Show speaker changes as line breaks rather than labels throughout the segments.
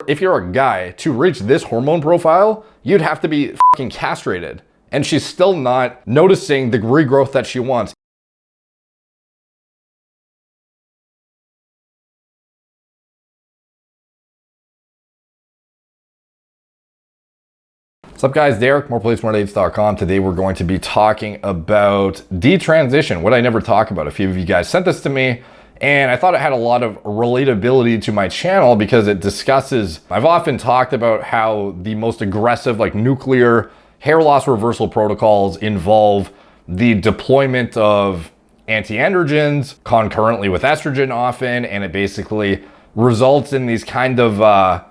If you're a guy, to reach this hormone profile, you'd have to be fucking castrated. And she's still not noticing the regrowth that she wants. What's up guys, Derek, moreplaysmoredates.com. Today we're going to be talking about detransition, what I never talk about. A few of you guys sent this to me and I thought it had a lot of relatability to my channel because it discusses, I've often talked about how the most aggressive like nuclear hair loss reversal protocols involve the deployment of anti-androgens concurrently with estrogen often, and it basically results in these kind of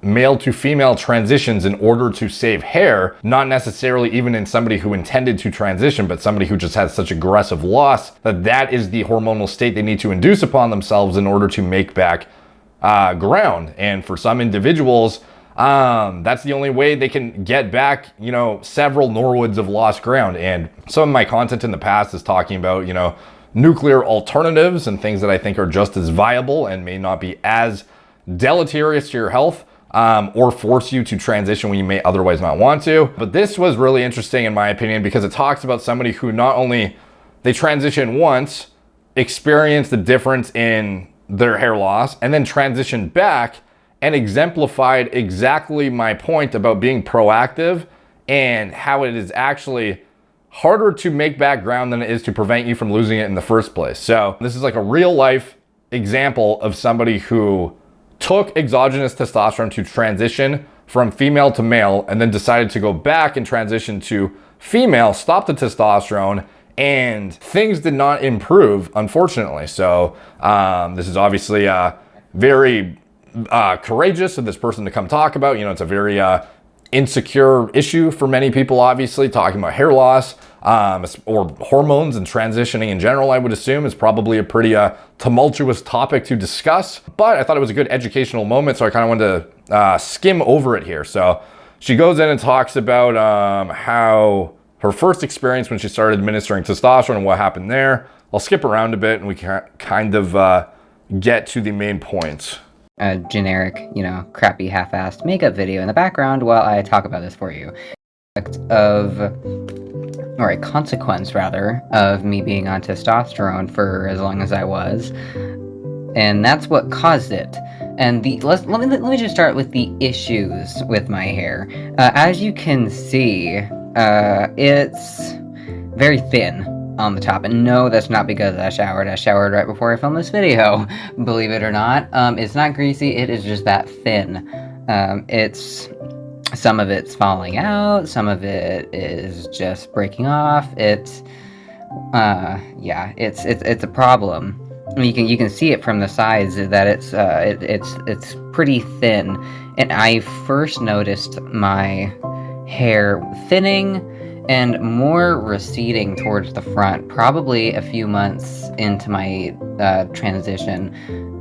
male to female transitions in order to save hair, not necessarily even in somebody who intended to transition, but somebody who just has such aggressive loss that is the hormonal state they need to induce upon themselves in order to make back ground. And for some individuals, that's the only way they can get back, several Norwoods of lost ground. And some of my content in the past is talking about, nuclear alternatives and things that I think are just as viable and may not be as deleterious to your health or force you to transition when you may otherwise not want to. But this was really interesting in my opinion because it talks about somebody who not only they transition once, experience the difference in their hair loss, and then transition back and exemplified exactly my point about being proactive and how it is actually harder to make back ground than it is to prevent you from losing it in the first place. So this is like a real life example of somebody who took exogenous testosterone to transition from female to male and then decided to go back and transition to female, stop the testosterone, and things did not improve, unfortunately. So this is obviously very courageous of this person to come talk about. It's a very insecure issue for many people, obviously. Talking about hair loss or hormones and transitioning in general, I would assume, is probably a pretty tumultuous topic to discuss. But I thought it was a good educational moment, so I kind of wanted to skim over it here. So she goes in and talks about how her first experience when she started administering testosterone and what happened there. I'll skip around a bit and we can kind of get to the main points.
A generic, crappy half-assed makeup video in the background while I talk about this for you. Or a consequence, rather, of me being on testosterone for as long as I was. And that's what caused it. And let me just start with the issues with my hair. As you can see, it's very thin on the top, and no, that's not because I showered. I showered right before I filmed this video, believe it or not. It's not greasy, it is just that thin. Some of it's falling out, some of it is just breaking off. It's a problem. You can see it from the sides that it's pretty thin. And I first noticed my hair thinning and more receding towards the front, probably a few months into my transition.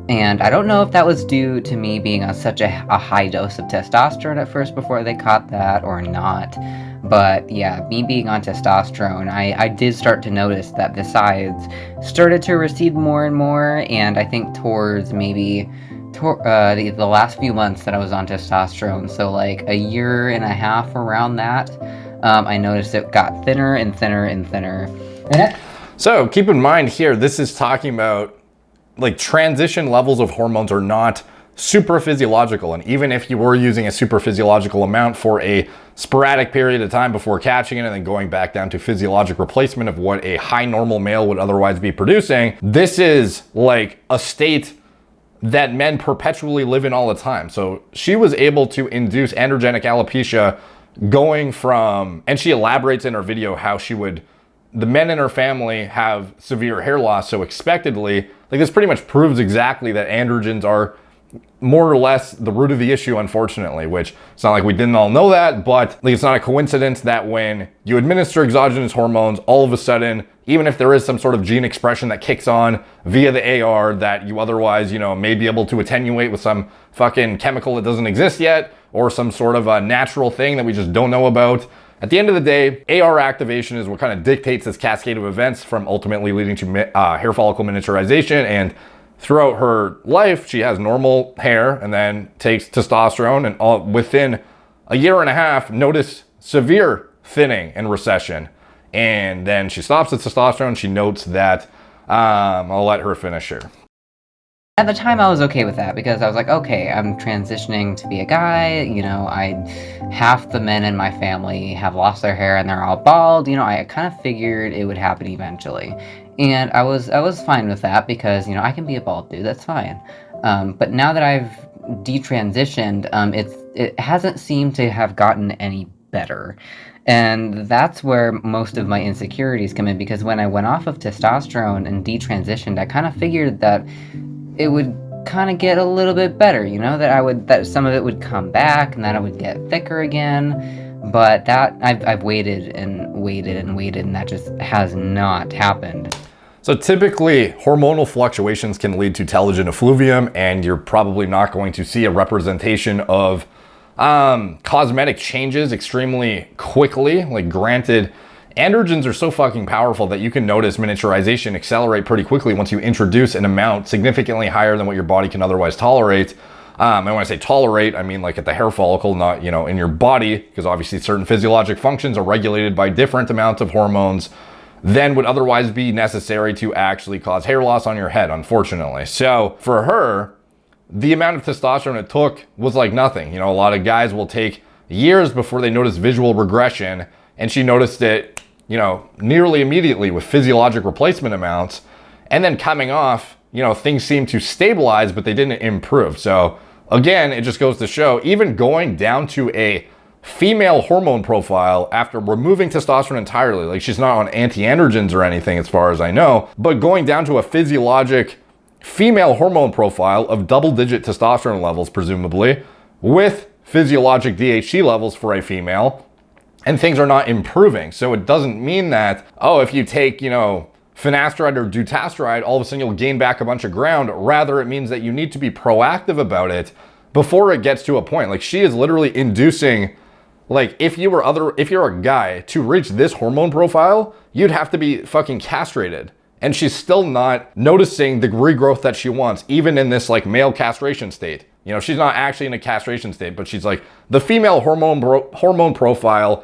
And I don't know if that was due to me being on such a high dose of testosterone at first before they caught that or not. But yeah, me being on testosterone, I did start to notice that the sides started to recede more and more. And I think towards maybe the last few months that I was on testosterone, so like a year and a half around that, I noticed it got thinner and thinner and thinner.
So keep in mind here, this is talking about like transition levels of hormones are not super physiological. And even if you were using a super physiological amount for a sporadic period of time before catching it and then going back down to physiologic replacement of what a high normal male would otherwise be producing, this is like a state that men perpetually live in all the time. So she was able to induce androgenic alopecia going from, and she elaborates in her video how the men in her family have severe hair loss, so expectedly, like this pretty much proves exactly that androgens are more or less the root of the issue, unfortunately, which it's not like we didn't all know that, but like it's not a coincidence that when you administer exogenous hormones, all of a sudden, even if there is some sort of gene expression that kicks on via the AR that you otherwise, may be able to attenuate with some fucking chemical that doesn't exist yet, or some sort of a natural thing that we just don't know about. At the end of the day, AR activation is what kind of dictates this cascade of events from ultimately leading to hair follicle miniaturization and throughout her life, she has normal hair and then takes testosterone, and within a year and a half, notice severe thinning and recession. And then she stops the testosterone. She notes that, I'll let her finish here.
At the time, I was okay with that because I was like, okay, I'm transitioning to be a guy. Half the men in my family have lost their hair and they're all bald. I kind of figured it would happen eventually, and I was fine with that because I can be a bald dude. That's fine. But now that I've detransitioned, it hasn't seemed to have gotten any better. And that's where most of my insecurities come in, because when I went off of testosterone and detransitioned, I kind of figured that it would kind of get a little bit better, that some of it would come back and that I would get thicker again. But that I've waited and waited and waited, and that just has not happened.
So typically, hormonal fluctuations can lead to telogen effluvium, and you're probably not going to see a representation of cosmetic changes extremely quickly. Like, granted, androgens are so fucking powerful that you can notice miniaturization accelerate pretty quickly once you introduce an amount significantly higher than what your body can otherwise tolerate. And when I say tolerate, I mean like at the hair follicle, not, in your body, because obviously certain physiologic functions are regulated by different amounts of hormones than would otherwise be necessary to actually cause hair loss on your head, unfortunately. So for her, the amount of testosterone it took was like nothing. A lot of guys will take years before they notice visual regression, and she noticed it, nearly immediately with physiologic replacement amounts. And then coming off, things seemed to stabilize, but they didn't improve. So again, it just goes to show, even going down to a female hormone profile after removing testosterone entirely, like she's not on anti-androgens or anything as far as I know, but going down to a physiologic female hormone profile of double-digit testosterone levels, presumably, with physiologic DHT levels for a female, and things are not improving. So it doesn't mean that, if you take, finasteride or dutasteride, all of a sudden you'll gain back a bunch of ground. Rather, it means that you need to be proactive about it before it gets to a point. Like, she is literally inducing, like, if you're a guy, to reach this hormone profile, you'd have to be fucking castrated. And she's still not noticing the regrowth that she wants, even in this like male castration state. She's not actually in a castration state, but she's like, the female hormone profile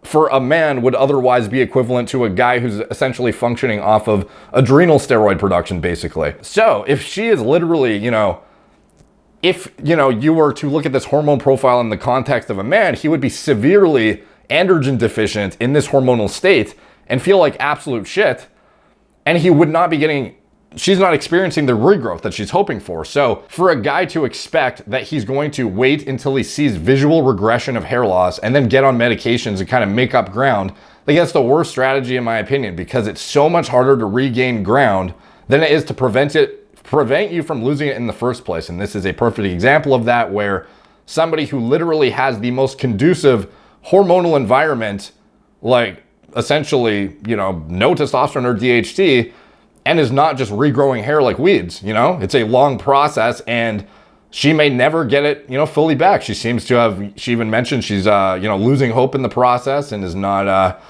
for a man would otherwise be equivalent to a guy who's essentially functioning off of adrenal steroid production, basically. So if she is literally, if, you were to look at this hormone profile in the context of a man, he would be severely androgen deficient in this hormonal state and feel like absolute shit. And he would not be she's not experiencing the regrowth that she's hoping for. So for a guy to expect that he's going to wait until he sees visual regression of hair loss and then get on medications and kind of make up ground, like, that's the worst strategy in my opinion, because it's so much harder to regain ground than it is to prevent you from losing it in the first place. And this is a perfect example of that, where somebody who literally has the most conducive hormonal environment, like, essentially, no testosterone or DHT, and is not just regrowing hair like weeds, it's a long process, and she may never get it, fully back. She seems to have, she even mentioned she's, losing hope in the process and is not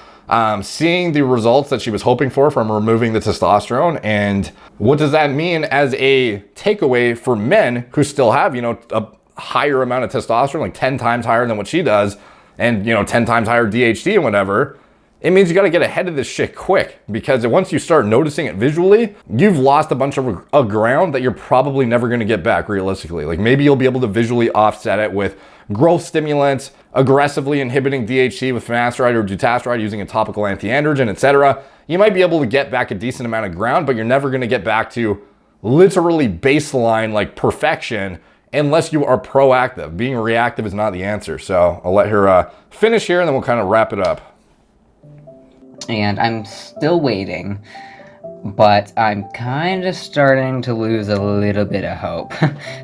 seeing the results that she was hoping for from removing the testosterone. And what does that mean as a takeaway for men who still have, a higher amount of testosterone, like 10 times higher than what she does, and, 10 times higher DHT and whatever? It means you got to get ahead of this shit quick, because once you start noticing it visually, you've lost a bunch of ground that you're probably never going to get back realistically. Like, maybe you'll be able to visually offset it with growth stimulants, aggressively inhibiting DHT with finasteride or dutasteride, using a topical anti-androgen, etc. You might be able to get back a decent amount of ground, but you're never going to get back to literally baseline, like, perfection, unless you are proactive. Being reactive is not the answer. So I'll let her finish here, and then we'll kind of wrap it up.
And I'm still waiting, but I'm kind of starting to lose a little bit of hope.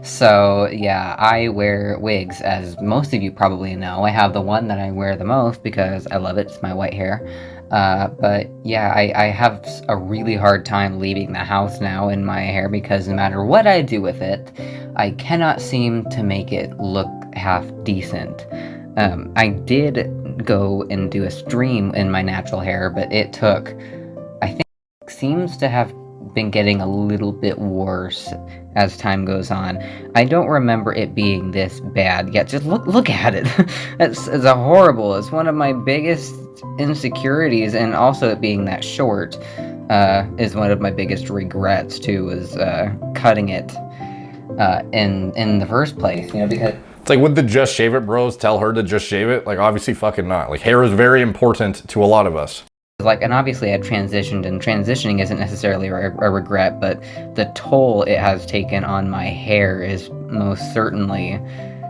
So yeah, I wear wigs, as most of you probably know. I have the one that I wear the most because I love it. It's my white hair. But yeah, I have a really hard time leaving the house now in my hair, because no matter what I do with it, I cannot seem to make it look half decent. I did go and do a stream in my natural hair, but it took, I think, seems to have been getting a little bit worse as time goes on. I don't remember it being this bad yet. Just look at it. It's a horrible. It's one of my biggest insecurities, and also it being that short is one of my biggest regrets too. Was cutting it in the first place. You know, because
it's like, would the just shave it bros tell her to just shave it? Like, obviously fucking not. Like, hair is very important to a lot of us.
Like, and obviously I transitioned, and transitioning isn't necessarily a regret, but the toll it has taken on my hair is most certainly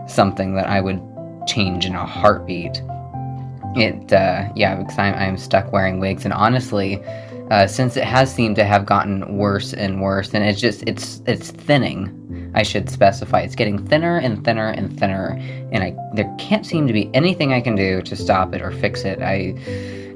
something that I would change in a heartbeat. Yeah, because I'm stuck wearing wigs, and honestly, since it has seemed to have gotten worse and worse, and it's thinning. I should specify, it's getting thinner and thinner and thinner, and there can't seem to be anything I can do to stop it or fix it. I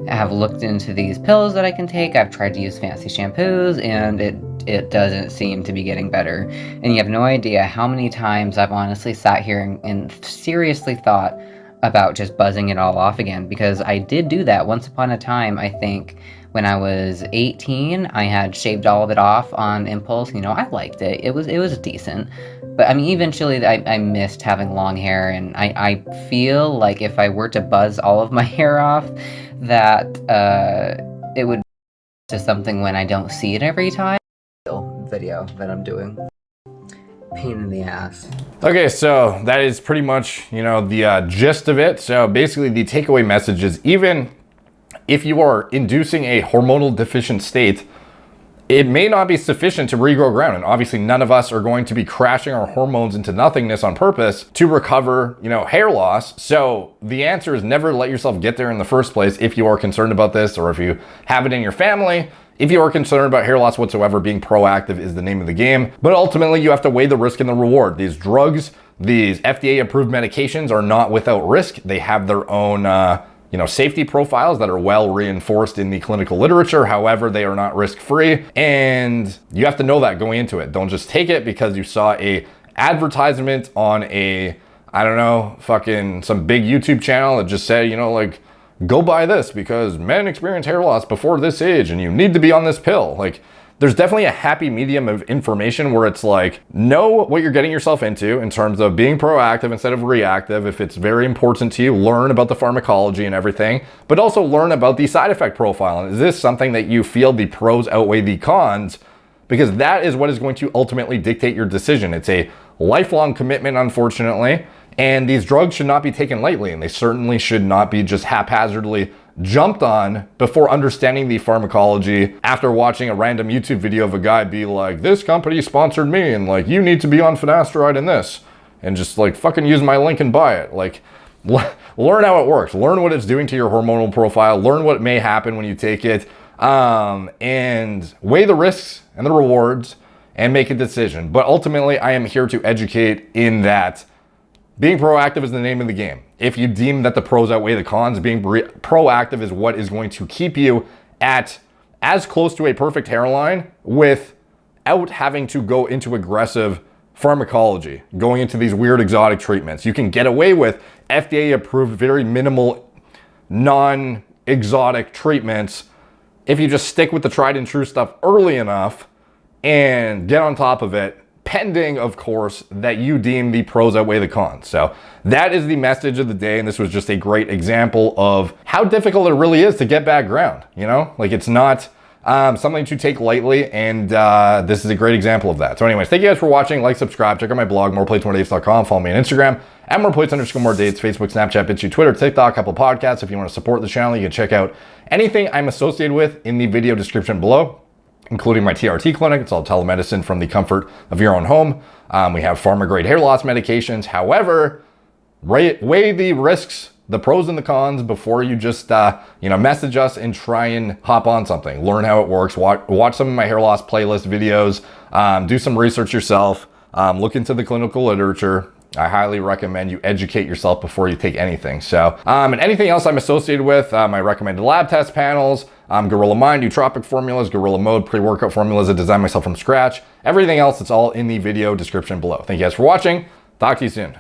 have looked into these pills that I can take. I've tried to use fancy shampoos, and it doesn't seem to be getting better. And you have no idea how many times I've honestly sat here and seriously thought about just buzzing it all off again, because I did do that once upon a time. I think when I was 18, I had shaved all of it off on impulse. You know, I liked it. It was decent. But I mean, eventually I missed having long hair, and I feel like if I were to buzz all of my hair off, that it would be to something when I don't see it every time. Video that I'm doing. Pain in the ass.
Okay, so that is pretty much, you know, the gist of it. So basically the takeaway message is, even if you are inducing a hormonal deficient state, it may not be sufficient to regrow ground. And obviously none of us are going to be crashing our hormones into nothingness on purpose to recover, you know, hair loss. So the answer is never let yourself get there in the first place if you are concerned about this, or if you have it in your family. If you are concerned about hair loss whatsoever, being proactive is the name of the game. But ultimately, you have to weigh the risk and the reward. These drugs, these FDA-approved medications are not without risk. They have their own, safety profiles that are well reinforced in the clinical literature. However, they are not risk-free, and you have to know that going into it. Don't just take it because you saw a advertisement on some big YouTube channel that just said, go buy this because men experience hair loss before this age and you need to be on this pill. Like, there's definitely a happy medium of information where it's like, know what you're getting yourself into in terms of being proactive instead of reactive. If it's very important to you, learn about the pharmacology and everything, but also learn about the side effect profile. And is this something that you feel the pros outweigh the cons? Because that is what is going to ultimately dictate your decision. It's a lifelong commitment, unfortunately. And these drugs should not be taken lightly, and they certainly should not be just haphazardly jumped on before understanding the pharmacology after watching a random YouTube video of a guy be like, this company sponsored me, and like, you need to be on finasteride in this, and just like fucking use my link and buy it. Like, learn how it works, learn what it's doing to your hormonal profile, learn what may happen when you take it, and weigh the risks and the rewards and make a decision. But ultimately, I am here to educate in that being proactive is the name of the game. If you deem that the pros outweigh the cons, being proactive is what is going to keep you at as close to a perfect hairline without having to go into aggressive pharmacology, going into these weird exotic treatments. You can get away with FDA approved, very minimal, non-exotic treatments if you just stick with the tried and true stuff early enough and get on top of it, pending, of course, that you deem the pros outweigh the cons. So that is the message of the day, and this was just a great example of how difficult it really is to get back ground. Like, it's not something to take lightly, and this is a great example of that. So anyways, thank you guys for watching. Like, subscribe, check out my blog, moreplates.com, follow me on Instagram at moreplates_moredates, Facebook, Snapchat, BitChute, Twitter, TikTok, Apple Podcasts. If you want to support the channel, you can check out anything I'm associated with in the video description below, including my TRT clinic. It's all telemedicine from the comfort of your own home. We have pharma-grade hair loss medications. However, weigh the risks, the pros and the cons before you just message us and try and hop on something. Learn how it works. Watch some of my hair loss playlist videos. Do some research yourself. Look into the clinical literature. I highly recommend you educate yourself before you take anything. So, and anything else I'm associated with, my recommended lab test panels, Gorilla Mind, nootropic formulas, Gorilla Mode, pre-workout formulas I designed myself from scratch. Everything else, it's all in the video description below. Thank you guys for watching. Talk to you soon.